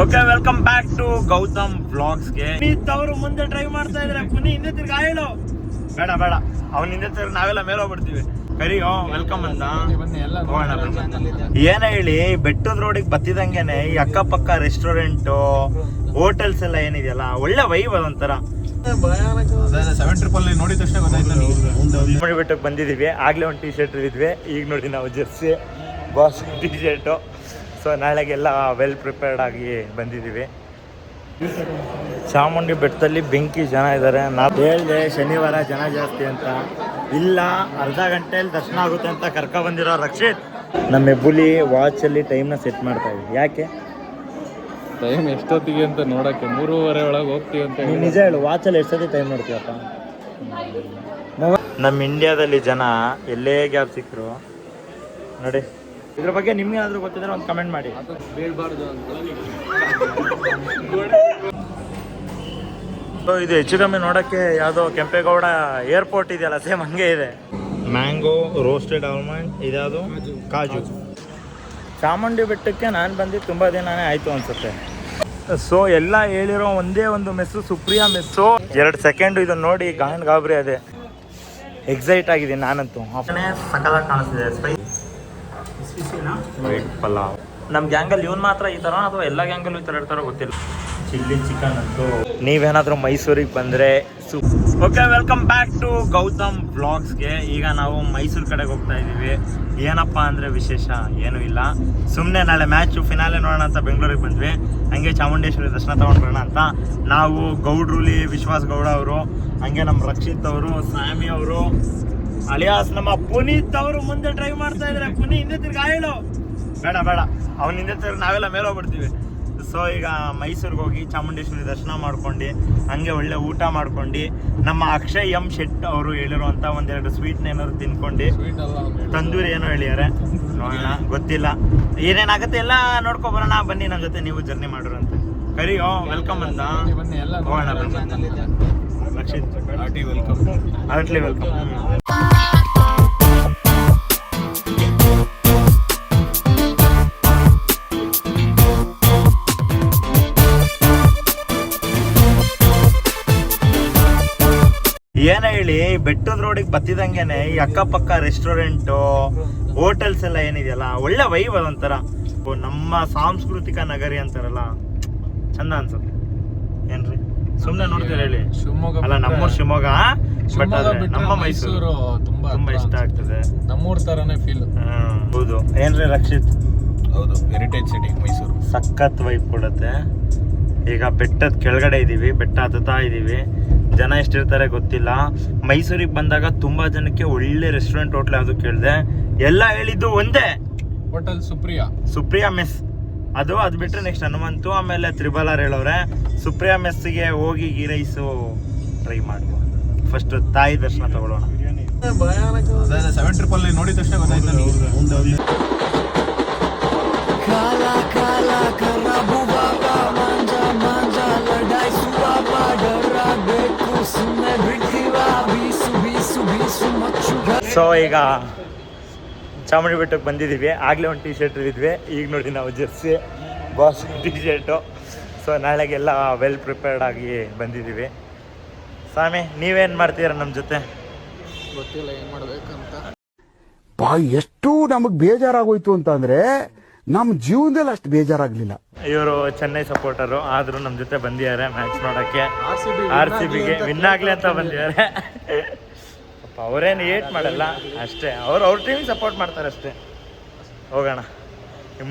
Okay, welcome back to Gautam ವ್ಲಾಗ್ಸ್ಗೆ. ಅವರು ಮುಂದೆ ಡ್ರೈವ್ ಮಾಡ್ತಾ ಇದ್ರೆ ಪುನಿ ಹಿಂದೆ ತಿರ್ಗಿ ಹೇಳು. ಬೇಡ ಬೇಡ, ಅವ್ನ ಹಿಂದೆ ತಿರ್ಗಿ ನಾವೆಲ್ಲ ಮೇಲೆ ಹೋಗ್ಬಿಡ್ತೀವಿ. ಕರಿಯೋ ವೆಲ್ಕಮ್ ಅಂತ ಏನ ಹೇಳಿ. ಬೆಟ್ಟದ ರೋಡಿಗೆ ಬತ್ತಿದಂಗೆನೆ ಈ ಅಕ್ಕಪಕ್ಕ ರೆಸ್ಟೋರೆಂಟು ಹೋಟೆಲ್ಸ್ ಎಲ್ಲ ಏನಿದೆಯಲ್ಲ, ಒಳ್ಳೆ ವೈಬ್ ಅದೊಂಥರ. ನೋಡಿದ ತಕ್ಷಣ ಗೊತ್ತಾಯ್ತು ಬೆಟ್ಟಕ್ಕೆ ಬಂದಿದ್ದೀವಿ. ಆಗ್ಲೇ ಒಂದು ಟೀ ಶರ್ಟ್ ಇದ್ವಿ, ಈಗ ನೋಡಿ ನಾವು jersey boss T shirt. So ನಾಳೆಗೆಲ್ಲ ವೆಲ್ ಪ್ರಿಪೇರ್ಡ್ ಆಗಿ ಬಂದಿದ್ದೀವಿ. ಚಾಮುಂಡಿ ಬೆಟ್ಟದಲ್ಲಿ ಬೆಂಕಿ ಜನ ಇದ್ದಾರೆ. ನಾವು ಹೇಳಿದೆ ಶನಿವಾರ ಜನ ಜಾಸ್ತಿ ಅಂತ, ಇಲ್ಲ ಅರ್ಧ ಗಂಟೆಯಲ್ಲಿ ದರ್ಶನ ಆಗುತ್ತೆ ಅಂತ ಕರ್ಕೊ ಬಂದಿರೋ ರಕ್ಷಿತ್. ನಮ್ಮ ಹೆಬ್ಬುಲಿ ವಾಚಲ್ಲಿ ಟೈಮ್ನ ಸೆಟ್ ಮಾಡ್ತಾ ಇದ್ವಿ. ಯಾಕೆ ಟೈಮ್ ಎಷ್ಟೊತ್ತಿಗೆ ಅಂತ ನೋಡೋಕ್ಕೆ 3:30 ಒಳಗೆ ಹೋಗ್ತೀವಿ ಅಂತ. ನೀನು ನಿಜ ಹೇಳು, ವಾಚಲ್ಲಿ ಎಷ್ಟೊತ್ತಿ ಟೈಮ್ ನೋಡ್ತೀವಪ್ಪ. ನಮ್ಮ ಇಂಡಿಯಾದಲ್ಲಿ ಜನ ಎಲ್ಲೇ ಗ್ಯಾಪ್ ಸಿಕ್ಕರು ನೋಡಿ. ಇದ್ರ ಬಗ್ಗೆ ನಿಮ್ಗೆ ಏನಾದರೂ ಗೊತ್ತಿದ್ರೆ ಒಂದು ಕಮೆಂಟ್ ಮಾಡಿ. ಬೀಳ್ಬಾರ್ದು ಅಂತ. ಇದು ಹೆಚ್ಚು ಕಮ್ಮಿ ನೋಡೋಕ್ಕೆ ಯಾವುದೋ ಕೆಂಪೇಗೌಡ ಏರ್ಪೋರ್ಟ್ ಇದೆಯಲ್ಲ, ಸೇಮ್ ಹಂಗೆ ಇದೆ. ಮ್ಯಾಂಗೋ ರೋಸ್ಟೆಡ್ ಆಲ್ಮಂಡ್, ಇದ್ಯಾವುದು ಕಾಜು. ಚಾಮುಂಡಿ ಬೆಟ್ಟಕ್ಕೆ ನಾನು ಬಂದು ತುಂಬ ದಿನನೇ ಆಯಿತು ಅನಿಸುತ್ತೆ. ಸೊ ಎಲ್ಲ ಹೇಳಿರೋ ಒಂದೇ ಒಂದು ಮೆಸ್ಸು, ಸುಪ್ರಿಯಾ ಮೆಸ್ಸು. 2 ಸೆಕೆಂಡು ಇದನ್ನು ನೋಡಿ ಗಾಬರಿ ಅದೇ ಎಕ್ಸೈಟ್ ಆಗಿದ್ದೀನಿ ನಾನಂತೂ. ಸಕಲಾಗಿ ಕಾಣಿಸ್ತಿದೆ. ವೈಟ್ ಪಲಾವ್. ನಮ್ಮ ಗ್ಯಾಂಗಲ್ಲಿ ಇವನು ಮಾತ್ರ ಈ ಥರ ಅಥವಾ ಎಲ್ಲ ಗ್ಯಾಂಗಲ್ಲೂ ಈ ಥರ ಇರ್ತಾರೋ ಗೊತ್ತಿಲ್ಲ. ಚಿಲ್ಲಿ ಚಿಕನ್ ಅಂತೂ. ನೀವೇನಾದರೂ ಮೈಸೂರಿಗೆ ಬಂದರೆ okay, welcome back to Gautam ವ್ಲಾಗ್ಸ್ಗೆ. ಈಗ ನಾವು ಮೈಸೂರು ಕಡೆಗೆ ಹೋಗ್ತಾ ಇದ್ದೀವಿ. ಏನಪ್ಪ ಅಂದರೆ ವಿಶೇಷ ಏನೂ ಇಲ್ಲ, ಸುಮ್ಮನೆ ನಾಳೆ ಮ್ಯಾಚು ಫಿನಾಲೆ ನೋಡೋಣ ಅಂತ ಬೆಂಗಳೂರಿಗೆ ಬಂದ್ವಿ. ಹಂಗೆ ಚಾಮುಂಡೇಶ್ವರಿ ದರ್ಶನ ತೊಗೊಂಡು ಬರೋಣ ಅಂತ. ನಾವು ಗೌಡ್ರುಲಿ ವಿಶ್ವಾಸ್ ಗೌಡ ಅವರು, ಹಂಗೆ ನಮ್ಮ ರಕ್ಷಿತ್ ಅವರು, ಸ್ವಾಮಿ ಅವರು, ಅಲಿಯಾಸ್ ನಮ್ಮ ಪುನೀತ್ ಅವರು ಮುಂದೆ ಡ್ರೈವ್ ಮಾಡ್ತಾ ಇದ್ರೆ ಪುನಿ ಹಿಂದೆ ತಿರ್ಗಿ ಹೇಳು. ಬೇಡ ಬೇಡ, ಅವ್ನ ಹಿಂದೆ ತಿರ್ಗಿ ನಾವೆಲ್ಲ ಮೇಲೆ ಹೋಗ್ಬಿಡ್ತೀವಿ. ಸೊ ಈಗ ಮೈಸೂರಿಗೆ ಹೋಗಿ ಚಾಮುಂಡೇಶ್ವರಿ ದರ್ಶನ ಮಾಡ್ಕೊಂಡು ಹಂಗೆ ಒಳ್ಳೆ ಊಟ ಮಾಡ್ಕೊಂಡು ನಮ್ಮ ಅಕ್ಷಯ್ ಎಂ ಶೆಟ್ ಅವರು ಹೇಳಿರುವಂಥ 1-2 ಸ್ವೀಟ್ನ ಏನಾದ್ರು ತಿನ್ಕೊಂಡು, ತಂದೂರಿ ಏನೋ ಹೇಳಿದ್ದಾರೆ ನೋಡೋಣ, ಗೊತ್ತಿಲ್ಲ ಏನೇನಾಗುತ್ತೆ ಎಲ್ಲ ನೋಡ್ಕೊಬರೋಣ. ಬನ್ನಿ ನಮ್ಮ ಜೊತೆ ನೀವು ಜರ್ನಿ ಮಾಡೋರಂತೆ. ಕರಿಯೋ ವೆಲ್ಕಮ್ ಅಂತ ಹೋಗೋಣ. Rakshit heartily welcome. ಏನ ಹೇಳಿ, ಬೆಟ್ಟದ ರೋಡಿಗೆ ಬತ್ತಿದಂಗೆನೆ ಈ ಅಕ್ಕಪಕ್ಕ ರೆಸ್ಟೋರೆಂಟು ಹೋಟೆಲ್ಸ್ ಎಲ್ಲ ಏನಿದೆಯಲ್ಲ, ಒಳ್ಳೆ ವೈಬ್ ಅದೊಂಥರ. ನಮ್ಮ ಸಾಂಸ್ಕೃತಿಕ ನಗರಿ ಅಂತಾರಲ್ಲ, ಚಂದ ಅನ್ಸುತ್ತೆ. ಏನ್ರಿ ಸುಮ್ಮನೆ ನೋಡ್ತೀರ ಹೇಳಿ? ಶಿವಮೊಗ್ಗ ಅಲ್ಲ, ನಮ್ಮೂರು ಶಿವಮೊಗ್ಗ, ಬಟ್ ನಮ್ಮ ಮೈಸೂರು ತುಂಬಾ ಇಷ್ಟ ಆಗ್ತದೆ. ನಮ್ಮೂರ್ ತರನೇ ಫೀಲ್. ಹೌದು ಏನ್ರಿ ರಕ್ಷಿತ್? ಹೌದು, ಹೆರಿಟೇಜ್ ಸಿಟಿ ಮೈಸೂರು. ಸಖತ್ ವೈಬ್ ಕೊಡುತ್ತೆ. ಈಗ ಬೆಟ್ಟದ ಕೆಳಗಡೆ ಇದೀವಿ, ಬೆಟ್ಟ ಹತ್ತುತ್ತಾ ಇದೀವಿ. ಜನ ಎಷ್ಟಿರ್ತಾರೆ ಗೊತ್ತಿಲ್ಲ. ಮೈಸೂರಿಗೆ ಬಂದಾಗ ತುಂಬಾ ಜನಕ್ಕೆ ಒಳ್ಳೆ ರೆಸ್ಟೋರೆಂಟ್ ಹೋಟ್ಲ್ ಯಾವುದು ಕೇಳಿದೆ, ಎಲ್ಲ ಹೇಳಿದ್ದು ಒಂದೇ, ಹೋಟೆಲ್ ಸುಪ್ರಿಯಾ ಮೆಸ್. ಅದು ಬಿಟ್ಟರೆ ನೆಕ್ಸ್ಟ್ ಹನುಮಂತು, ಆಮೇಲೆ ತ್ರಿಬಲಾರ್ ಹೇಳೋರೆ. ಸುಪ್ರಿಯಾ ಮೆಸ್ಸಿಗೆ ಹೋಗಿ ಗೀ ರೈಸು ಟ್ರೈ ಮಾಡುವ. ಫಸ್ಟ್ ತಾಯಿ ದರ್ಶನ ತಗೊಳ್ಳೋಣ. 7 ನೋಡಿದ ತಕ್ಷಣ ಗೊತ್ತಾಯ್ತು. ಸೊ ಈಗ ಚಾಮುಂಡಿ ಬೆಟ್ಟಕ್ಕೆ ಬಂದಿದ್ದೀವಿ. ಆಗಲೇ ಒಂದು ಟೀ ಶರ್ಟ್ ಇದ್ವಿ, ಈಗ ನೋಡಿ ನಾವು jersey boss T shirt. So ನಾಳೆಗೆಲ್ಲ ವೆಲ್ ಪ್ರಿಪೇರ್ಡ್ ಆಗಿ ಬಂದಿದ್ದೀವಿ. ಸ್ವಾಮಿ ನೀವೇನು ಮಾಡ್ತೀರ ನಮ್ಮ ಜೊತೆ? ಗೊತ್ತಿಲ್ಲ ಏನು ಮಾಡ್ಬೇಕಂತ. ಎಷ್ಟು ನಮಗೆ ಬೇಜಾರಾಗೋಯ್ತು ಅಂತಂದ್ರೆ ನಮ್ಮ ಜೀವನದಲ್ಲಿ ಅಷ್ಟು ಬೇಜಾರಾಗ್ಲಿಲ್ಲ. ಇವರು ಚೆನ್ನೈ ಸಪೋರ್ಟರು, ಆದರೂ ನಮ್ಮ ಜೊತೆ ಬಂದಿದ್ದಾರೆ ಮ್ಯಾಚ್ ನೋಡೋಕ್ಕೆ. RCBಗೆ ವಿನ್ ಆಗಲಿ ಅಂತ ಬಂದಿದ್ದಾರೆ. ಅವರೇನು ಏಟ್ ಮಾಡಲ್ಲ ಅಷ್ಟೇ, ಅವ್ರ ಟೀಮಿಗೆ ಸಪೋರ್ಟ್ ಮಾಡ್ತಾರೆ ಅಷ್ಟೇ. ಹೋಗೋಣ.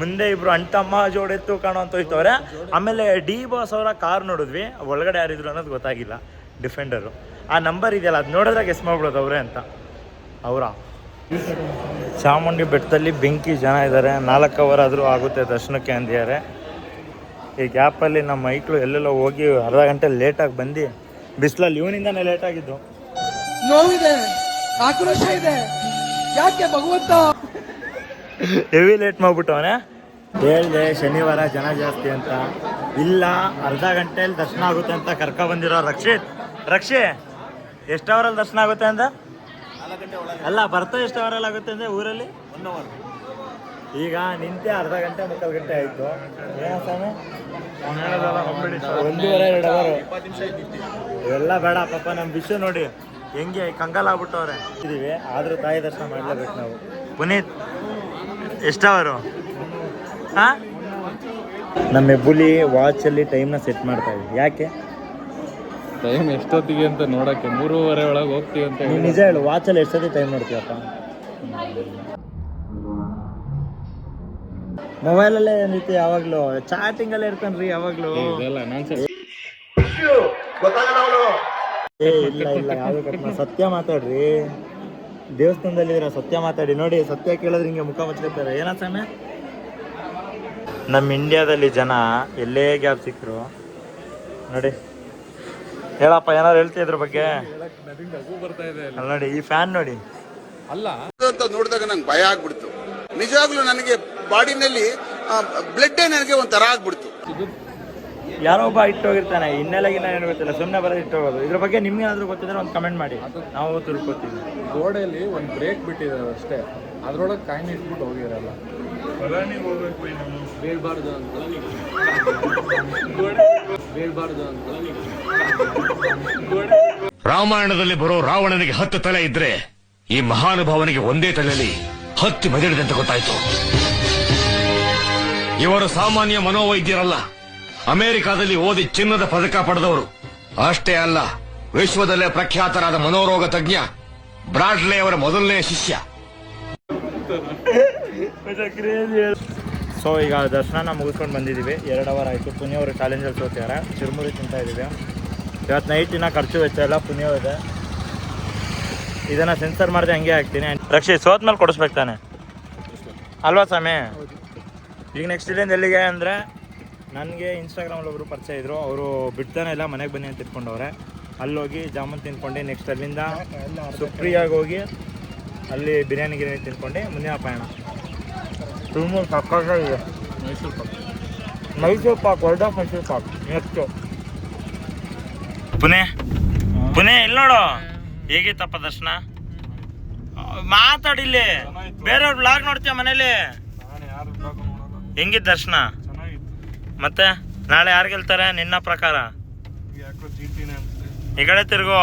ಮುಂದೆ ಇಬ್ರು ಅಣ್ತಮ್ಮ ಜೋಡೆತ್ತು ಕಾಣೋ ಅಂತ ಹೋಯ್ತವ್ರೆ. ಆಮೇಲೆ ಡಿ ಬಾಸ್ ಅವರ ಕಾರ್ ನೋಡಿದ್ವಿ, ಒಳಗಡೆ ಯಾರಿದ್ರು ಅನ್ನೋದು ಗೊತ್ತಾಗಿಲ್ಲ. ಡಿಫೆಂಡರು ಆ ನಂಬರ್ ಇದೆಯಲ್ಲ, ಅದು ನೋಡಿದ್ರೆ ಗೆಸ್ ಮಾಡ್ಬಿಡೋದು ಅವರೇ ಅಂತ. ಅವರ ಚಾಮುಂಡಿ ಬೆಟ್ಟದಲ್ಲಿ ಬೆಂಕಿ ಜನ ಇದ್ದಾರೆ. 4 ಅವರ್ ಆದರೂ ಆಗುತ್ತೆ ದರ್ಶನಕ್ಕೆ ಅಂದಿದ್ದಾರೆ. ಈ ಗ್ಯಾಪಲ್ಲಿ ನಮ್ಮ ಮೈಕ್ಳು ಎಲ್ಲೆಲ್ಲೋ ಹೋಗಿ ಅರ್ಧ ಗಂಟೆ ಲೇಟಾಗಿ ಬಂದು ಬಿಸಿಲಲ್ಲಿ ಇವನಿಂದಾನೇ ಲೇಟ್ ಆಗಿದ್ದು. ನೋವಿದೆ, ಆಕ್ರೋಶ ಇದೆ, ಯಾಕೆ ಭಗವಂತ ಹೆವಿ ಲೇಟ್ ಮಾಡ್ಬಿಟ್ಟವನೇ. ಹೇಳಿದೆ ಶನಿವಾರ ಜನ ಜಾಸ್ತಿ ಅಂತ, ಇಲ್ಲ ಅರ್ಧ ಗಂಟೆಯಲ್ಲಿ ದರ್ಶನ ಆಗುತ್ತೆ ಅಂತ ಕರ್ಕೊ ಬಂದಿರೋ ರಕ್ಷಿ ಎಷ್ಟು ಅವರಲ್ಲಿ ದರ್ಶನ ಆಗುತ್ತೆ ಅಂತ? ಅಲ್ಲ ಬರ್ತಾ ಎಷ್ಟು ಅವರಲ್ಲಿ ಆಗುತ್ತೆ ಅಂದರೆ ಊರಲ್ಲಿ 1 hour. ಈಗ ನಿಂತೆ ಅರ್ಧ ಗಂಟೆ ಮುಕ್ಕಾಲು ಗಂಟೆ ಆಯಿತು. ಏನೋ ಸ್ವಾಮಿ 1.5-2 ಅವರ್ ಇವೆಲ್ಲ ಬೇಡ ಪಾಪ. ನಮ್ಮ ವಿಷಯ ನೋಡಿ ಹೆಂಗೆ ಕಂಗಾಲಾಗ್ಬಿಟ್ಟವ್ರೆ ಇದೀವಿ, ಆದರೂ ತಾಯಿ ದರ್ಶನ ಮಾಡಲೇಬೇಕು ನಾವು. ಪುನೀತ್ ಎಷ್ಟವರು ಹಾಂ ನಮ್ಮ ಹೆಬ್ಬುಲಿ ವಾಚಲ್ಲಿ ಟೈಮ್ನ ಸೆಟ್ ಮಾಡ್ತಾ ಇದ್ವಿ. ಯಾಕೆ ಟೈಮ್ ಎಷ್ಟೊತ್ತಿಗೆ ಅಂತ ನೋಡಕ್ಕೆ 3:30 ಒಳಗೆ ಹೋಗ್ತೀವಿ ಅಂತ ನೀನು ನಿಜ ಹೇಳು, ವಾಚಲ್ಲಿ ಎಷ್ಟೊತ್ತಿಗೆ ಟೈಮ್ ನೋಡ್ತೀಯಪ್ಪ? ಮೊಬೈಲಲ್ಲೇ ನಿಂತು ಯಾವಾಗಲೂ ಚಾಟಿಂಗಲ್ಲೇ ಇರ್ತಾನ್ರಿ ಯಾವಾಗಲೂ. ಇದೆಲ್ಲ ನಾನ್ಸೆನ್ಸ್. ಇಲ್ಲ ಯಾವುದು ಕಟ್ಟ ಸತ್ಯ ಮಾತಾಡ್ರಿ. ದೇವಸ್ಥಾನದಲ್ಲಿದ್ದೀರ, ಸತ್ಯ ಮಾತಾಡಿ. ನೋಡಿ ಸತ್ಯ ಕೇಳಿದ್ರೆ ಹಿಂಗೆ ಮುಖ ಮುಚ್ಕೊತಾರೆ. ಏನ ಸ್ವಾಮಿ, ನಮ್ಮ ಇಂಡಿಯಾದಲ್ಲಿ ಜನ ಎಲ್ಲೇ ಗ್ಯಾಪ್ ಸಿಕ್ಕರು ನೋಡಿ. ಹೇಳಪ್ಪ, ಏನಾದ್ರು ಹೇಳ್ತೀಯ ಇದ್ರ ಬಗ್ಗೆ? ಅಲ್ಲ ನೋಡಿ ಈ ಫ್ಯಾನ್ ನೋಡಿ. ಅಲ್ಲ ಅಂತ ನೋಡಿದಾಗ ನಂಗೆ ಭಯ ಆಗ್ಬಿಡ್ತು. ನಿಜವಾಗ್ಲೂ ನನಗೆ ಬಾಡಿನಲ್ಲಿ ಬ್ಲಡ್ ನನಗೆ ಒಂಥರ ಆಗ್ಬಿಡ್ತು. ಯಾರೋ ಒಬ್ಬ ಇಟ್ಟೋಗಿರ್ತಾನೆ, ಹಿನ್ನೆಲೆಗಿನ್ನ ಏನು ಗೊತ್ತಿಲ್ಲ, ಸುಮ್ಮನೆ ಬರೋದು ಇಟ್ಟೋಗೋದು. ಇದ್ರ ಬಗ್ಗೆ ನಿಮ್ಗೆ ಏನಾದರೂ ಗೊತ್ತಿದ್ರೆ ಒಂದು ಕಮೆಂಟ್ ಮಾಡಿ, ನಾವು ತಿಳ್ಕೊತೀವಿ. ಗೋಡೆಯಲ್ಲಿ ಒಂದು ಬ್ರೇಕ್ ಬಿಟ್ಟಿದ್ದಾರೆ ಅಷ್ಟೇ, ಅದ್ರೊಳಗೆ ಕಾಯಿನ ಇಟ್ಬಿಟ್ಟು ಹೋಗಿರಲ್ಲ. ಬೀಳ್ಬಾರ್ದು ಅಂತ ರಾಮಾಯಣದಲ್ಲಿ ಬರೋ ರಾವಣನಿಗೆ 10 ತಲೆ ಇದ್ರೆ ಈ ಮಹಾನುಭಾವನಿಗೆ ಒಂದೇ ತಲೆಯಲ್ಲಿ 10 ಮೆದುಳಿದೆ ಅಂತ ಗೊತ್ತಾಯ್ತು. ಇವರು ಸಾಮಾನ್ಯ ಮನೋವೈದ್ಯರಲ್ಲ, ಅಮೆರಿಕಾದಲ್ಲಿ ಓದಿ ಚಿನ್ನದ ಪದಕ ಪಡೆದವರು. ಅಷ್ಟೇ ಅಲ್ಲ, ವಿಶ್ವದಲ್ಲೇ ಪ್ರಖ್ಯಾತರಾದ ಮನೋರೋಗ ತಜ್ಞ ಬ್ರಾಡ್ಲೆ ಅವರ ಮೊದಲನೇ ಶಿಷ್ಯ. ಸೊ ಈಗ ದರ್ಶನ ಮುಗಿಸ್ಕೊಂಡು ಬಂದಿದ್ದೀವಿ. 2 ಅವರ್ ಆಯಿತು. ಪುಣ್ಯ ಅವರು ಚಾಲೆಂಜಲ್ಲಿ ಸೋತಿದ್ದಾರೆ. ಚಿರುಮುರಿ ತಿಂತಾ ಇದ್ದೀವಿ. ಇವತ್ತು ನೈಟಿನ ಖರ್ಚು ವೆಚ್ಚ ಎಲ್ಲ ಪುಣ್ಯ ಇದೆ. ಇದನ್ನು ಸೆನ್ಸರ್ ಮಾಡಿದೆ ಹಂಗೆ ಹಾಕ್ತೀನಿ. ರಕ್ಷಿ ಸೋತ್ಮೇಲೆ ಕೊಡಿಸ್ಬೇಕು ತಾನೆ ಅಲ್ವಾ ಸ್ವಾಮಿ? ಈಗ ನೆಕ್ಸ್ಟ್ ಇಲ್ಲಿಂದ ಎಲ್ಲಿಗೆ ಅಂದರೆ, ನನಗೆ ಇನ್ಸ್ಟಾಗ್ರಾಮಲ್ಲಿ ಒಬ್ಬರು ಪರಿಚಯ ಇದ್ದರು. ಅವರು ಬಿಡ್ತಾನೆ ಇಲ್ಲ, ಮನೆಗೆ ಬನ್ನಿ ಅಂತ ತಿಳ್ಕೊಂಡವ್ರೆ. ಅಲ್ಲೋಗಿ ಜಾಮೂನ್ ತಿನ್ಕೊಂಡು ನೆಕ್ಸ್ಟ್ ಅಲ್ಲಿಂದ ಸುಪ್ರಿಯಾಗಿ ಹೋಗಿ ಅಲ್ಲಿ ಬಿರಿಯಾನಿ ತಿನ್ಕೊಂಡು ಮುಂದಿನ ಪಯಣ. ತುಂಬ ಸಕ್ಕತ್ತಾಗಿದೆ. Mysuru Pak, world of Mysuru Pak. Next Pune ಇಲ್ಲಿ ನೋಡು, ಹೇಗಿತ್ತಪ್ಪ ದರ್ಶನ? ಮಾತಾಡಿಲ್ಲಿ, ಬೇರೆಯವ್ರ ಬ್ಲಾಗ್ ನೋಡ್ತೀಯ ಮನೇಲಿ. ಹೆಂಗಿತ್ತು ದರ್ಶನ? ಮತ್ತೆ ನಾಳೆ ಯಾರು ಗೆಲ್ತಾರೆ ನಿನ್ನ ಪ್ರಕಾರ? ಈ ಕಡೆ ತಿರ್ಗೋ.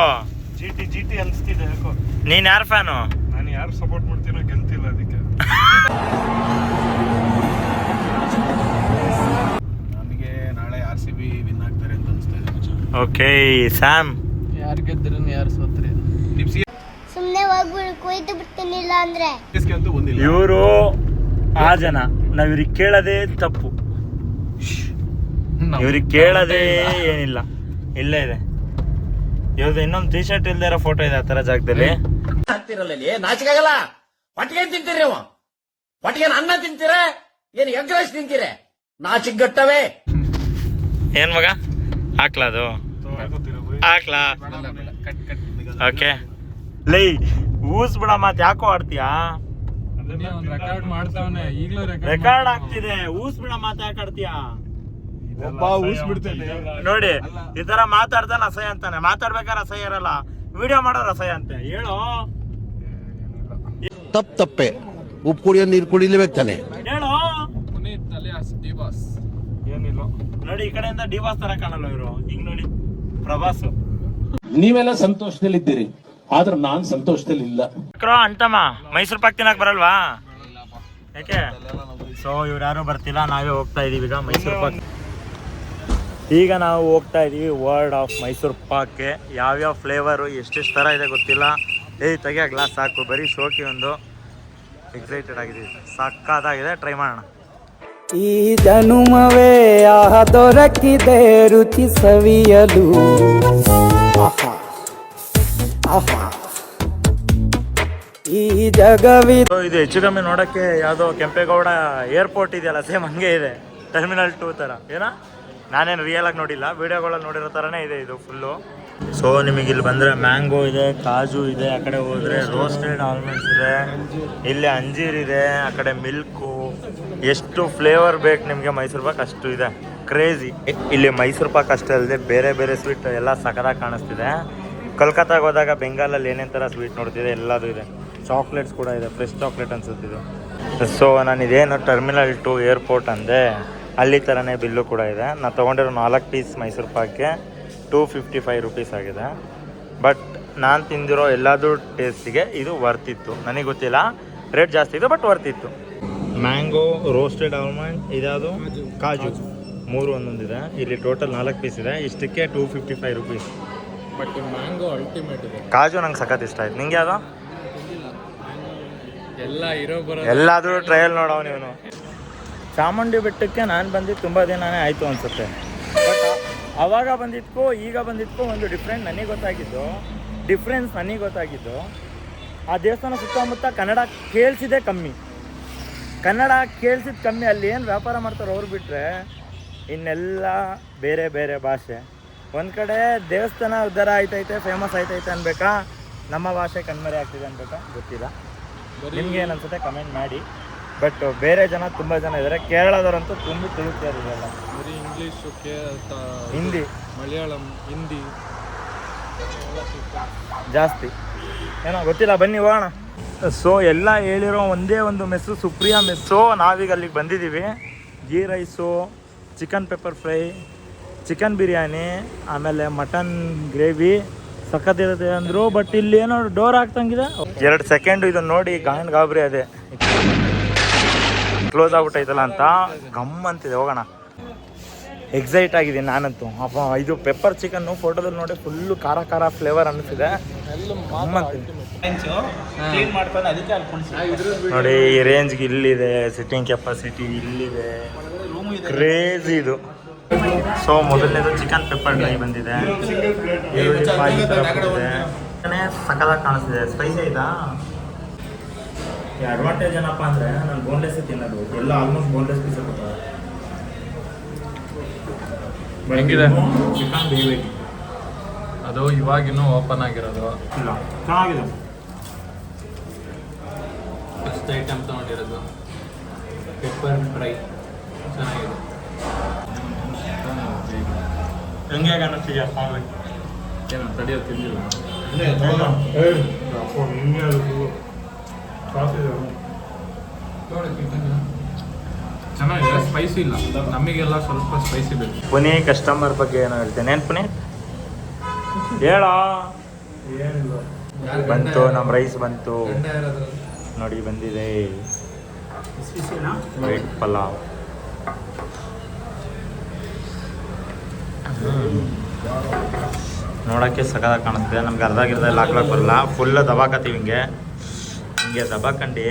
ಜಿಟಿ ಅನ್ಸ್ತಿದೆ ಯಾಕೋ. ನೀನ್ ಯಾರ ಫ್ಯಾನು? ನಾನು ಯಾರು ಸಪೋರ್ಟ್ ಮಾಡ್ತೀನೋ ಗೆಲ್ತಿಲ್ಲ, ಅದಕ್ಕೆ ನನಗೆ ನಾಳೆ RCB ವಿನ್ ಆಗ್ತಾರೆ ಅಂತ ಅನಿಸ್ತಾ ಇದೆ. ಓಕೆ ಸ್ಯಾಮ್, ಯಾರು ಗೆದ್ದರೂ ಯಾರು ಸೋತ್ರೆ ಸುಮ್ಮನೆ ಹೋಗ್ಬಿಡು, ಕೊಯ್ದು ಬಿಡ್ತೀನಿಲ್ಲ ಅಂದ್ರೆ. ಇವರು ಆ ಜನ, ನಾವ್ ಇವ್ರಿಗೆ ಕೇಳೋದೇ ತಪ್ಪು. ಇವ್ರಿಗೆ ಕೇಳೋದೇ ಏನಿಲ್ಲ. ಇಲ್ಲೇ ಇದೆ ಇವ್ರದ್ದು ಇನ್ನೊಂದು ಟಿ ಶರ್ಟ್ ಇಲ್ದೇ ಇರೋ ಫೋಟೋ ಇದೆ ಆ ತರ ಜಾಗದಲ್ಲಿ. ನಾಚಿಕಾಗಲ್ಲ. ಹೊಟ್ಟಿಗೆ ತಿಂತೀರಿ ನೀವು? ಹೊಟ್ಟಿಗೆ ಅನ್ನ ತಿಂತೀರ? ಏನು ಎಗ್ ರೈಸ್ ತಿಂತೀರ? ನಾಚಿಗಟ್ಟವೇ. ಏನ್ ಮಗ ಹಾಕ್ಲಾ? ಅದು ಹಾಕ್ಲಾ? ಓಕೆ ಲೈ ಊಸ್ ಬಿಡ, ಮಾತ್ ಯಾಕೋ ಆಡ್ತೀಯಾ? ರೆಕಾರ್ಡ್ ಮಾಡ್ತಾವನೆ ಈಗಲೂ. ರೆಕಾರ್ಡ್ ಆಗ್ತಿದೆ, ಊಸ್ ಬಿಡ ಮಾತ್ ಯಾಕೆ ಆಡ್ತೀಯಾ? ನೋಡಿ ಈ ತರ ಮಾತಾಡ್ತಾನೆ ಅಸಹ್ಯ ಅಂತಾನೆ. ಮಾತಾಡ್ಬೇಕಾದ್ರೆ ಅಸಹ್ಯ ಇರಲ್ಲ, ವಿಡಿಯೋ ಮಾಡೋರು ಅಸಹ್ಯ ಅಂತೆ. ಹೇಳು ತಪ್ಪೆ ಉಪ್ಪು ಕುಡಿಯೋ ನೀರು ಕುಡಿಲೇಬೇಕು ತಾನೆ. ಹೇಳು. Puneeth alias D-boss. ಏನಿಲ್ಲ ನೋಡಿ, ಈ ಕಡೆಯಿಂದ ಡಿ-ಬಾಸ್ ತರ ಕಾಣಲ್ಲ ಇವರು. ಹಿಂಗ್ ನೋಡಿ ಪ್ರಭಾಸ್. ನೀವೆಲ್ಲ ಸಂತೋಷದಲ್ಲಿದ್ದೀರಿ, ಆದ್ರೆ ನಾನ್ ಸಂತೋಷದಲ್ಲಿ ಇಲ್ಲ. ಅಂತಮ್ಮ ಮೈಸೂರು ಪಾಕ್ ತಿನ್ನಕ್ ಬರಲ್ವಾ? ಯಾಕೆ? ಸೊ ಇವ್ರು ಯಾರು ಬರ್ತಿಲ್ಲ, ನಾವೇ ಹೋಗ್ತಾ ಇದೀವಿ ಈಗ ಮೈಸೂರು ಪಾಕ್. ಈಗ ನಾವು ಹೋಗ್ತಾ ಇದೀವಿ ವರ್ಲ್ಡ್ ಆಫ್ ಮೈಸೂರು ಪಾಕ್ಗೆ. ಯಾವ್ಯಾವ ಫ್ಲೇವರು ಎಷ್ಟೆಷ್ಟು ಥರ ಇದೆ ಗೊತ್ತಿಲ್ಲ. ತೆಗಿಯೋ ಗ್ಲಾಸ್ ಸಾಕು, ಬರೀ ಶೋಕಿ ಒಂದು. ಎಕ್ಸೈಟೆಡ್ ಆಗಿದ್ದೀವಿ, ಸಕ್ಕತ್ತಾಗಿದೆ. ಟ್ರೈ ಮಾಡೋಣ. ಈ ಜನುಮವೇ ದೊರಕಿದೆ ರುಚಿ ಸವಿಯಲು. ಈ ಜಗವಿ ಇದು ಹೆಚ್ಚು ಕಮ್ಮಿ ನೋಡೋಕ್ಕೆ ಯಾವುದೋ ಕೆಂಪೇಗೌಡ ಏರ್ಪೋರ್ಟ್ ಇದೆಯಲ್ಲ, ಸೇಮ್ ಹಂಗೆ ಇದೆ. ಟರ್ಮಿನಲ್ 2 ಥರ. ಏನೋ ನಾನೇನು ರಿಯಲ್ ಆಗಿ ನೋಡಿಲ್ಲ, ವಿಡಿಯೋಗಳಲ್ಲಿ ನೋಡಿರೋ ಥರನೇ ಇದೆ ಇದು ಫುಲ್ಲು. ಸೊ ನಿಮಗೆ ಇಲ್ಲಿ ಬಂದರೆ ಮ್ಯಾಂಗೋ ಇದೆ, ಕಾಜು ಇದೆ, ಆ ಕಡೆ ಹೋದರೆ ರೋಸ್ಟೆಡ್ ಆಲ್ಮಂಡ್ಸ್ ಇದೆ, ಇಲ್ಲಿ ಅಂಜೀರ್ ಇದೆ, ಆ ಕಡೆ ಮಿಲ್ಕು. ಎಷ್ಟು ಫ್ಲೇವರ್ ಬೇಕು ನಿಮಗೆ ಮೈಸೂರು ಪಾಕ್ ಅಷ್ಟು ಇದೆ. ಕ್ರೇಜಿ. ಇಲ್ಲಿ ಮೈಸೂರು ಪಾಕ್ ಅಷ್ಟೇ ಅಲ್ಲದೆ ಬೇರೆ ಬೇರೆ ಸ್ವೀಟ್ ಎಲ್ಲ ಸಖತ್ತಾಗಿ ಕಾಣಿಸ್ತಿದೆ. ಕಲ್ಕತ್ತಾಗ ಹೋದಾಗ ಬೆಂಗಾಲಲ್ಲಿ ಏನೇನು ಥರ ಸ್ವೀಟ್ ನೋಡ್ತಿದೆ ಎಲ್ಲದೂ ಇದೆ. ಚಾಕ್ಲೇಟ್ಸ್ ಕೂಡ ಇದೆ, ಫ್ರೆಶ್ ಚಾಕ್ಲೇಟ್ ಅನ್ಸುತ್ತಿದ್ದು. ಸೊ ನಾನು ಇದೇನು ಟರ್ಮಿನಲ್ 2 ಏರ್ಪೋರ್ಟ್ ಅಂದೆ ಅಲ್ಲಿ ಥರನೇ ಬಿಲ್ಲು ಕೂಡ ಇದೆ. ನಾನು ತೊಗೊಂಡಿರೋ 4 ಪೀಸ್ ಮೈಸೂರು ಪಾಕ್ಗೆ 255 ರುಪೀಸ್ ಆಗಿದೆ. ಬಟ್ ನಾನು ತಿಂದಿರೋ ಎಲ್ಲದೂ ಟೇಸ್ಟಿಗೆ ಇದು ವರ್ತಿತ್ತು. ನನಗೆ ಗೊತ್ತಿಲ್ಲ, ರೇಟ್ ಜಾಸ್ತಿ ಇದೆ ಬಟ್ ವರ್ತಿತ್ತು. ಮ್ಯಾಂಗೋ, ರೋಸ್ಟೆಡ್ ಆಲ್ಮಂಡ್, ಇದ್ಯಾವುದು ಕಾಜು, 3 ಒಂದೊಂದಿದೆ. ಇಲ್ಲಿ ಟೋಟಲ್ 4 ಪೀಸ್ ಇದೆ. ಇಷ್ಟಕ್ಕೆ 255 ರುಪೀಸ್. ಬಟ್ ಮ್ಯಾಂಗೋ ಅಲ್ಟಿಮೇಟ್ ಇದೆ. ಕಾಜು ನಂಗೆ ಸಖತ್ ಇಷ್ಟ ಆಯ್ತು. ನಿಂಗೆ ಯಾವುದು? ಎಲ್ಲ ಇರೋ ಬರೋ ಎಲ್ಲಾದರೂ ಟ್ರಯಲ್ ನೋಡೋ ನೀವು. ಚಾಮುಂಡಿ ಬೆಟ್ಟಕ್ಕೆ ನಾನು ಬಂದಿದ್ದು ತುಂಬ ದಿನನೇ ಆಯಿತು ಅನಿಸುತ್ತೆ. ಬಟ್ ಆವಾಗ ಬಂದಿದ್ದಕ್ಕೂ ಈಗ ಬಂದಿದ್ದಕ್ಕೂ ಒಂದು ಡಿಫ್ರೆನ್ಸ್ ನನಗೆ ಗೊತ್ತಾಗಿದ್ದು ಆ ದೇವಸ್ಥಾನ ಸುತ್ತಮುತ್ತ ಕನ್ನಡ ಕೇಳಿಸಿದೆ ಕಮ್ಮಿ. ಅಲ್ಲಿ ಏನು ವ್ಯಾಪಾರ ಮಾಡ್ತಾರೆ ಅವ್ರು ಬಿಟ್ಟರೆ ಇನ್ನೆಲ್ಲ ಬೇರೆ ಬೇರೆ ಭಾಷೆ. ಒಂದು ಕಡೆ ದೇವಸ್ಥಾನ ಉದ್ಧಾರ ಆಯ್ತೈತೆ, ಫೇಮಸ್ ಆಯ್ತೈತೆ ಅನ್ಬೇಕಾ, ನಮ್ಮ ಭಾಷೆ ಕಣ್ಮರೆ ಆಗ್ತಿದೆ ಅನ್ಬೇಕಾ ಗೊತ್ತಿಲ್ಲ. ನಿಮ್ಗೆ ಏನು ಅನ್ಸುತ್ತೆ ಕಮೆಂಟ್ ಮಾಡಿ. ಬಟ್ ಬೇರೆ ಜನ ತುಂಬ ಜನ ಇದ್ದಾರೆ. ಕೇರಳದವರಂತೂ ತುಂಬ ತಿಳಿತಾರೆ ಇದೆಲ್ಲ. ಬರೀ ಇಂಗ್ಲೀಷು, ಹಿಂದಿ, ಮಲಯಾಳಂ, ಹಿಂದಿ ಜಾಸ್ತಿ ಏನೋ ಗೊತ್ತಿಲ್ಲ. ಬನ್ನಿ ಹೋಗೋಣ. ಸೊ ಎಲ್ಲ ಹೇಳಿರೋ ಒಂದೇ ಒಂದು ಮೆಸ್ಸು, ಸುಪ್ರಿಯಾ ಮೆಸ್ಸು. ನಾವೀಗ ಅಲ್ಲಿಗೆ ಬಂದಿದ್ದೀವಿ. Ghee rice, chicken pepper fry, chicken biryani, ಆಮೇಲೆ ಮಟನ್ ಗ್ರೇವಿ ಸಖತ್ತಿರುತ್ತೆ ಅಂದರು. ಬಟ್ ಇಲ್ಲಿ ಏನೋ ಡೋರ್ ಆಗ್ತಂಗಿದೆ. 2 ಸೆಕೆಂಡು ಇದನ್ನು ನೋಡಿ ಗಾಬರಿ ಅದೇ ಕ್ಲೋಸ್ ಆಗ್ಬಿಟ್ಟೈತಲ್ಲ ಅಂತ ಗಮ್ ಅಂತಿದೆ. ಹೋಗೋಣ. ಎಕ್ಸೈಟ್ ಆಗಿದ್ದೀನಿ ನಾನಂತೂ. ಅಪ್ಪ ಇದು ಪೆಪ್ಪರ್ ಚಿಕನ್ನು ಫೋಟೋದಲ್ಲಿ ನೋಡಿ ಫುಲ್ಲು ಖಾರ ಫ್ಲೇವರ್ ಅನ್ನಿಸಿದೆ. ನೋಡಿ ಈ ರೇಂಜ್ಗೆ ಇಲ್ಲಿದೆ, ಸಿಟ್ಟಿಂಗ್ ಕೆಪಾಸಿಟಿ ಇಲ್ಲಿದೆ, ಕ್ರೇಜಿ ಇದು. ಸೊ ಮೊದಲನೇದು ಚಿಕನ್ ಪೆಪ್ಪರ್ ಡ್ರೈ ಬಂದಿದೆ, ಈರುಳ್ಳಿ ಪಾಯಿ ಥರ ಬಂದಿದೆ, ಸಕ್ಕದಾಗಿ ಕಾಣಿಸ್ತಿದೆ. ಸ್ಪೈಸಿ ಆಯ್ತಾ? ಈ ಅಡ್ವಾಂಟೇಜ್ ಏನಪ್ಪ ಅಂದರೆ ನಾನು ಬೋನ್ಲೆಸ್ ತಿನ್ನೋದು, ಎಲ್ಲ ಆಲ್ಮೋಸ್ಟ್ ಬೋನ್ಲೆಸ್ ಪೀಸ್ ಕೊಡ್ತಾರೆ. ಹೆಂಗಿದೆ ಚಿಕನ್ ಗ್ರೇವಿ? ಅದು ಇವಾಗಿನ್ನೂ ಓಪನ್ ಆಗಿರೋದು ಇಲ್ಲ, ಚೆನ್ನಾಗಿದೆ. ಫಸ್ಟ್ ಐಟಮ್ ತೊಗೊಂಡಿರೋದು ಪೆಪ್ಪರ್ ಫ್ರೈ ಚೆನ್ನಾಗಿದೆ. ಹೆಂಗೆ ಅನ್ನಿಸ್ತೀಯ? ಏನು ತಡೆಯೋ ತಿಂದಿಲ್ಲ. ಚೆನ್ನಾಗಿದೆ, ಸ್ಪೈಸಿ ಇಲ್ಲ. ನಮಗೆಲ್ಲ ಸ್ವಲ್ಪ ಸ್ಪೈಸಿ ಬೇಕು. ಪುನಿ ಕಸ್ಟಮರ್ ಬಗ್ಗೆ ಏನೋ ಹೇಳ್ತೇನೆ. ಏನು ಪುನಿ ಹೇಳ? ಬಂತು, ನಮ್ಮ ರೈಸ್ ಬಂತು ನೋಡಿ, ಬಂದಿದೆ ವೈಟ್ ಪಲಾವ್. ನೋಡೋಕ್ಕೆ ಸಖತ್ತಾಗಿ ಕಾಣಿಸ್ತಿದೆ. ನಮ್ಗೆ ಅರ್ಧಾಗಿರ್ದಲ್ಲಿ ಹಾಕ್ಲಕ್ಕೆ ಬರಲ್ಲ, ಫುಲ್ ದಬಾಕತ್ತೀವಿ. ಹಿಂಗೆ ದಬಾಕಂಡು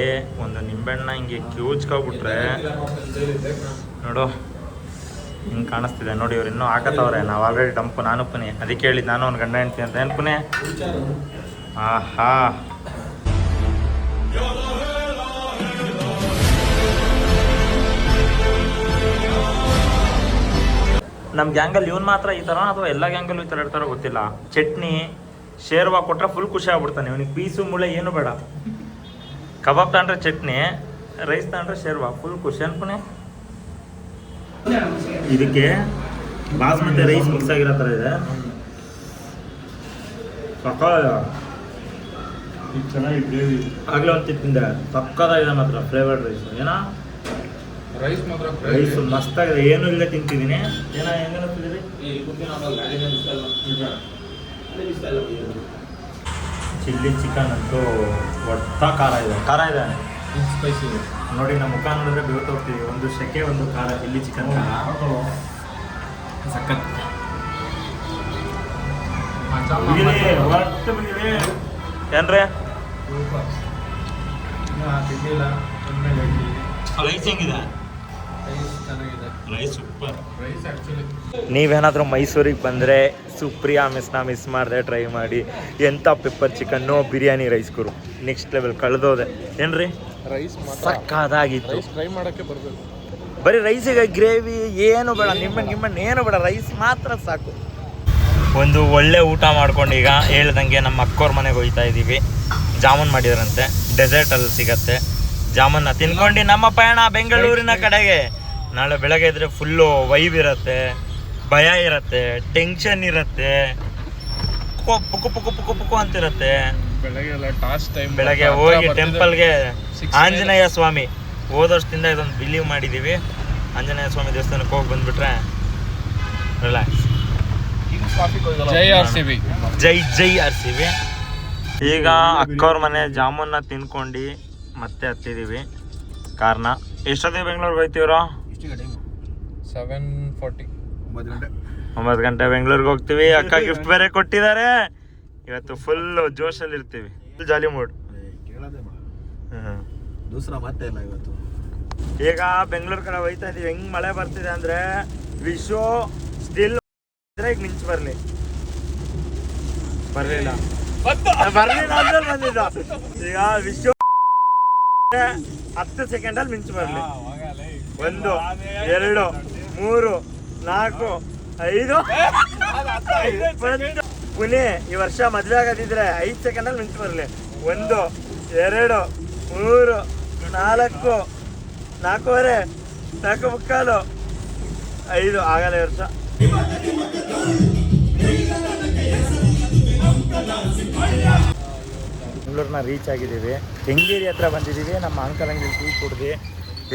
ಒಂದು ನಿಂಬೆಹಣ್ಣ ಹಿಂಗೆ ಕ್ಯೂಚ್ಕೊಬಿಟ್ರೆ ನೋಡು ಹಿಂಗೆ ಕಾಣಿಸ್ತಿದೆ. ನೋಡಿ ಇವ್ರು ಇನ್ನೂ ಹಾಕತ್ತವ್ರೆ. ನಾವು ಆಲ್ರೆಡಿ ಡಂಪು, ನಾನು ಪುನಿ. ಅದಕ್ಕೆ ಹೇಳಿದ್ದು ನಾನು ಒಂದು ಗಂಡ ಹೆಂಡ್ತಿ ಅಂತ. ಏನು ಪುನಿ? ಆಹಾ, ನಮ್ಮ ಗ್ಯಾಂಗಲ್ಲಿ ಇವನು ಮಾತ್ರ ಈ ಥರ ಅಥವಾ ಎಲ್ಲ ಗ್ಯಾಂಗಲ್ಲೂ ಈ ಥರ ಇರ್ತಾರೋ ಗೊತ್ತಿಲ್ಲ. ಚಟ್ನಿ ಶೇರ್ವಾ ಕೊಟ್ಟರೆ ಫುಲ್ ಖುಷಿ ಆಗ್ಬಿಡ್ತಾನೆ. ಇವನಿಗೆ ಪೀಸು ಮುಳೆ ಏನು ಬೇಡ. ಕಬಾಬ್ ತಗೊಂಡ್ರೆ ಚಟ್ನಿ, ರೈಸ್ ತಗೊಂಡ್ರೆ ಶೇರ್ವಾ, ಫುಲ್ ಖುಷಿ. ಅನ್ಪುಣೆ ಇದಕ್ಕೆ ಬಾಸ್ಮತಿ ರೈಸ್ ಮಿಕ್ಸ್ ಆಗಿರೋ ಥರ ಇದೆ. ಚೆನ್ನಾಗಿ ಗ್ರೇವಿ ಆಗಲೇ ಒಂದು ತಿಂದೆ, ಸಕ್ಕದಾಗಿದೆ ಮಾತ್ರ ಫ್ಲೇವರ್ಡ್ ರೈಸ್. ಏನೋ ರೈಸ್ ಮಾತ್ರ ರೈಸ್ ಮಸ್ತಾಗಿದೆ, ಏನೂ ಇಲ್ಲದೆ ತಿಂತಿದ್ದೀನಿ. ಏನೋ ಹೆಂಗೆ ತಿಂದಿರಿ? ಚಿಲ್ಲಿ ಚಿಕನ್ ಅಂತೂ ಒಟ್ಟ ಖಾರ ಇದೆ. ಸ್ಪೈಸಿ ಇದೆ ನೋಡಿ. ನಮ್ಮ ಮುಖ ನೋಡಿದ್ರೆ ಬೇವ್ತು ಹೋಗ್ತೀವಿ. ಒಂದು ಸೆಕೆ, ಒಂದು ಖಾರ. ಚಿಲ್ಲಿ ಚಿಕನ್ ಸಖತ್ ಏನ್ರಿ? ತಿಂದಿಲ್ಲ. ರೈಸ್ ಹೆಂಗಿದೆ? ಚೆನ್ನಾಗಿದೆ, ರೈಸ್ ಸೂಪರ್. ರೈಸ್ ಆ್ಯಕ್ಚುಲಿ ನೀವೇನಾದರೂ ಮೈಸೂರಿಗೆ ಬಂದರೆ ಸುಪ್ರಿಯಾ ಮೆಸ್ನ ಮಿಸ್ ಮಾಡಿದೆ, ಟ್ರೈ ಮಾಡಿ. ಎಂಥ ಪೆಪ್ಪರ್ ಚಿಕನ್ನು, ಬಿರಿಯಾನಿ, ರೈಸ್ ಗುರು ನೆಕ್ಸ್ಟ್ ಲೆವೆಲ್. ಕಳೆದೋದೆ ಏನ್ರಿ? ರೈಸ್ ಮಾತ್ರ ಸಕ್ಕದಾಗಿತ್ತು. ರೈಸ್ ಟ್ರೈ ಮಾಡೋಕ್ಕೆ ಬರಬೇಕು. ಬರೀ ರೈಸಿಗೆ ಗ್ರೇವಿ ಏನು ಬೇಡ, ನಿಮ್ಮನ್ನು ಏನು ಬೇಡ, ರೈಸ್ ಮಾತ್ರ ಸಾಕು. ಒಂದು ಒಳ್ಳೆ ಊಟ ಮಾಡ್ಕೊಂಡು ಈಗ ಹೇಳ್ದಂಗೆ ನಮ್ಮ ಅಕ್ಕೋರ್ ಮನೆಗೆ ಹೋಗ್ತಾ ಇದ್ದೀವಿ. ಜಾಮೂನ್ ಮಾಡಿದ್ರಂತೆ, ಡೆಸರ್ಟಲ್ಲಿ ಸಿಗತ್ತೆ. ಜಾಮೂನ್ನ ತಿನ್ಕೊಂಡು ನಮ್ಮ ಪಯಣ ಬೆಂಗಳೂರಿನ ಕಡೆಗೆ. ನಾಳೆ ಬೆಳಗ್ಗೆ ಇದ್ರೆ ಫುಲ್ಲು ವೈಬ್ ಇರುತ್ತೆ, ಭಯ ಇರುತ್ತೆ, ಟೆನ್ಷನ್ ಇರುತ್ತೆ, ಪುಕ್ಕು ಪುಕ್ಕು ಪುಕ್ಕು ಪುಕ್ಕು ಅಂತಿರುತ್ತೆ. ಬೆಳಗ್ಗೆ ಎಲ್ಲ ಟಾಸ್ ಟೈಮ್. ಬೆಳಗ್ಗೆ ಹೋಗಿ ಟೆಂಪಲ್ಗೆ ಆಂಜನೇಯ ಸ್ವಾಮಿ ಹೋದ ವರ್ಷದಿಂದ ಇದೊಂದು ಬಿಲೀವ್ ಮಾಡಿದ್ದೀವಿ. ಆಂಜನೇಯ ಸ್ವಾಮಿ ದೇವಸ್ಥಾನಕ್ಕೆ ಹೋಗಿ ಬಂದುಬಿಟ್ರೆ ರಿಲ್ಯಾಕ್ಸ್. ಜೈ RCB. ಜೈ ಜೈ RCB. ಈಗ ಅಕ್ಕವ್ರ ಮನೆ ಜಾಮೂನ್ನ ತಿನ್ಕೊಂಡು ಮತ್ತೆ ಹತ್ತಿದ್ದೀವಿ ಕಾರ್ನ. ಎಷ್ಟೊತ್ತಿಗೆ ಬೆಂಗಳೂರಿಗೆ ಹೋಗ್ತೀವ್ರೋ? 7:40. 9 ಗಂಟೆ ಬೆಂಗಳೂರಿಗೆ ಹೋಗ್ತೀವಿ. ಅಕ್ಕ ಗಿಫ್ಟ್ ಬೇರೆ ಕೊಟ್ಟಿದ್ದಾರೆ. ಇವತ್ತು ಫುಲ್ ಜೋಶಲ್ಲಿ ಇರ್ತೀವಿ, ಜಾಲಿ ಮೂಡ್. ಈಗ ಬೆಂಗಳೂರು ಕಡೆ ಹೋಯ್ತಾ ಇದೀವಿ. ಹೆಂಗ್ ಮಳೆ ಬರ್ತಿದೆ ಅಂದ್ರೆ ವಿಶೋ ಸ್ಟಿಲ್ ಈಗ ಮಿಂಚು ಬರ್ಲಿ. ಬರ್ಲಿಲ್ಲ ಅಂದ್ರೆ ಬಂದಿದ್ದ. ಈಗ ವಿಶೋ 10 ಸೆಕೆಂಡಲ್ಲಿ ಮಿಂಚು ಬರ್ಲಿ. 1 2 3 4 5 ಪುಣೆ ಈ ವರ್ಷ ಮದ್ವೆ ಆಗೋದಿದ್ರೆ 5 ಸೆಕೆಂಡಲ್ಲಿ ಮಿಂಚು ಬರ್ಲಿ. 1 2 3 4 4:15 4:45 5 ಆಗಲ್ಲ ಈ ವರ್ಷ. ಬೆಂಗಳೂರನ್ನ ರೀಚ್ ಆಗಿದ್ದೀವಿ. ಕೆಂಗೇರಿ ಹತ್ರ ಬಂದಿದ್ದೀವಿ. ನಮ್ಮ ಅಂಕಲ್ ಅಂಗಡಿ ಟೀ ಕುಡ್ದು.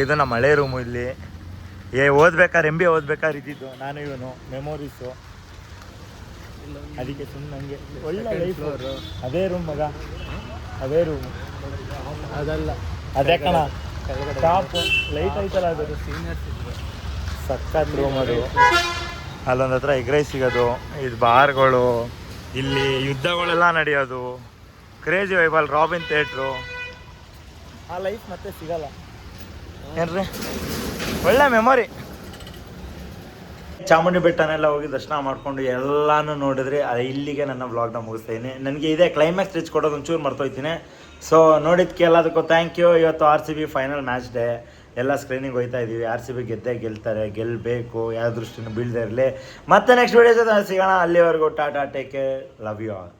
ಇದು ನಮ್ಮ ಹಳೆ ರೂಮು. ಇಲ್ಲಿ ಓದ್ಬೇಕಾದ್ರೆ MBA ಓದ್ಬೇಕಾದ್ರೆ ಇದ್ದಿದ್ದು ನಾನು ಇವನು ಮೆಮೊರೀಸು. ಅದಕ್ಕೆ ಸುಮ್ಮನೆ ನನಗೆ ಒಳ್ಳೆ ಲೈಫ್. ಅದೇ ರೂಮ್ ಮಗ, ಅದೇ ರೂಮು. ಅದಲ್ಲ ಅದೇ ಕಣ ಟಾಪು ಲೈಟ್ ಐತಲ್ಲ ಅದು ಸಖತ್ ರೂಮ್ ಅದು. ಅಲ್ಲೊಂದು ಹತ್ರ ಎಗ್ ರೈಸ್ ಸಿಗೋದು, ಇದು ಬಾರ್ಗಳು, ಇಲ್ಲಿ ಯುದ್ಧಗಳೆಲ್ಲ ನಡೆಯೋದು, ಕ್ರೇಜಿ ವೈಬಲ್, ರಾಬಿನ್ ಥಿಯೇಟ್ರು. ಆ ಲೈಫ್ ಮತ್ತೆ ಸಿಗಲ್ಲ ಏನ್ರಿ. ಒಳ್ಳೆ ಮೆಮೊರಿ. ಚಾಮುಂಡಿ ಬೆಟ್ಟನೆಲ್ಲ ಹೋಗಿ ದರ್ಶನ ಮಾಡಿಕೊಂಡು ಎಲ್ಲಾನು ನೋಡಿದ್ರೆ ಇಲ್ಲಿಗೆ ನನ್ನ ವ್ಲಾಗ್ನ ಮುಗಿಸ್ತೀನಿ. ನನಗೆ ಇದೇ ಕ್ಲೈಮ್ಯಾಕ್ಸ್ ರೀಚ್ ಕೊಡೋದು ಒಂಚೂರು ಮರ್ತೋಯ್ತೀನಿ. ಸೊ ನೋಡಿದ್ದಕ್ಕೆ ಎಲ್ಲದಕ್ಕೂ ಥ್ಯಾಂಕ್ ಯು. ಇವತ್ತು RCB ಫೈನಲ್ ಮ್ಯಾಚ್ ಡೇ. ಎಲ್ಲ ಸ್ಕ್ರೀನಿಂಗ್ ಹೋಗ್ತಾ ಇದ್ದೀವಿ. RCB ಗೆಲ್ತಾರೆ, ಗೆಲ್ಲಬೇಕು, ಯಾವ ದೃಷ್ಟಿನೂ ಬೀಳದೇ ಇರಲಿ. ಮತ್ತೆ ನೆಕ್ಸ್ಟ್ ವೀಡಿಯೋ ಜೊತೆ ಸಿಗೋಣ. ಅಲ್ಲಿವರೆಗೂ tata, take care, love you all.